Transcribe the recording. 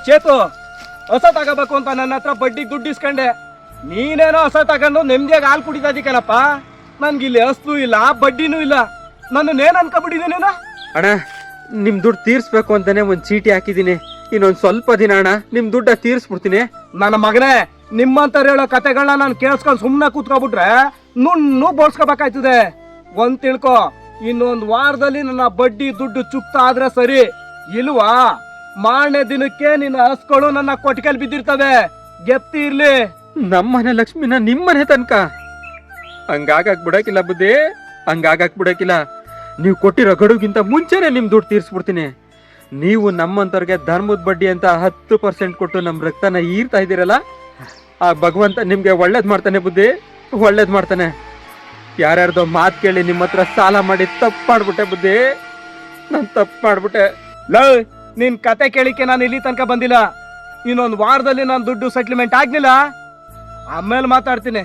ಚೇತು, ಹೊಸ ತಗೋಬೇಕು ಅಂತ ನನ್ನ ಹತ್ರ ಬಡ್ಡಿಗೆ ದುಡ್ಡು ಇಸ್ಕೊಂಡೆ. ನೀನೇನೋ ಹೊಸ ತಗೊಂಡು ನೆಮ್ಮದಿಯಾಗಿ ಹಾಲು ಕುಡಿತಾ ಇದೀಕನಪ್ಪ. ನನ್ಗಿಲ್ಲಿ ಹಸ್ಲು ಇಲ್ಲ, ಬಡ್ಡಿನೂ ಇಲ್ಲ. ನನ್ನೇನ್ ಅನ್ಕೊಬಿಟ್ಟಿದ್ದೀನಿ ನೀನು? ಅಣ್ಣ, ನಿಮ್ ದುಡ್ಡು ತೀರ್ಸ್ಬೇಕು ಅಂತಾನೆ ಒಂದ್ ಚೀಟಿ ಹಾಕಿದೀನಿ. ಇನ್ನೊಂದ್ ಸ್ವಲ್ಪ ದಿನ ಅಣ್ಣ, ನಿಮ್ ದುಡ್ಡ ತೀರ್ಸ್ಬಿಡ್ತೀನಿ. ನನ್ನ ಮಗನೇ, ನಿಮ್ಮಂತರ ಹೇಳೋ ಕತೆಗಳನ್ನ ನಾನು ಕೇಳಿಸ್ಕೊಂಡು ಸುಮ್ಮನೆ ಕೂತ್ಕೊಬಿಟ್ರೆ ನುಣ್ಣು ಬೋಳ್ಸ್ಕೋಬೇಕಾಯ್ತದೆ. ಒಂದ್ ತಿಳ್ಕೊ, ಇನ್ನೊಂದ್ ವಾರದಲ್ಲಿ ನನ್ನ ಬಡ್ಡಿ ದುಡ್ಡು ಚುಕ್ತ ಆದ್ರೆ ಸರಿ. ಇಲ್ವಾ ಮಾರನೇ ದಿನಕ್ಕೆ ನಿನ್ನ ಹಸ್ಗಳು ನನ್ನ ಕೊಟ್ಟಿಗೆಲ್ ಬಿದ್ದಿರ್ತವೆ. ಗೆಪ್ತಿ ಇರ್ಲಿ. ನಮ್ಮನೆ ಲಕ್ಷ್ಮಿನ ನಿಮ್ಮನೆ ತನಕ ಹಂಗಾಗಕ್ ಬಿಡಕಿಲ್ಲ ಬುದ್ಧಿ, ಹಂಗಾಗಕ್ ಬಿಡಕಿಲ್ಲ. ನೀವು ಕೊಟ್ಟಿರೋ ಗಡುಗಿಂತ ಮುಂಚೆನೆ ನಿಮ್ ದುಡ್ಡು ತೀರ್ಸ್ಬಿಡ್ತೀನಿ. ನೀವು ನಮ್ಮಂತವ್ರಿಗೆ ಧರ್ಮದ ಬಡ್ಡಿ ಅಂತ 10% ಕೊಟ್ಟು ನಮ್ ರಕ್ತನ ಈರ್ತಾ ಇದ್ದೀರಲ್ಲ, ಆ ಭಗವಂತ ನಿಮ್ಗೆ ಒಳ್ಳೇದ್ ಮಾಡ್ತಾನೆ ಬುದ್ಧಿ, ಒಳ್ಳೇದ್ ಮಾಡ್ತಾನೆ. ಯಾರ್ಯಾರ್ದೋ ಮಾತು ಕೇಳಿ ನಿಮ್ಮ ಹತ್ರ ಸಾಲ ಮಾಡಿ ತಪ್ಪು ಮಾಡ್ಬಿಟ್ಟೆ ಬುದ್ಧಿ, ನಾನು ತಪ್ಪು ಮಾಡ್ಬಿಟ್ಟೆ. ನಿನ್ ಕತೆ ಕೇಳಿಕೆ ನಾನು ಇಲ್ಲಿ ತನಕ ಬಂದಿಲ್ಲ. ಇನ್ನೊಂದು ವಾರದಲ್ಲಿ ನಾನು ದುಡ್ಡು ಸೆಟ್ಲ್ಮೆಂಟ್ ಆಗ್ಲಿಲ್ಲ, ಆಮೇಲೆ ಮಾತಾಡ್ತೀನಿ.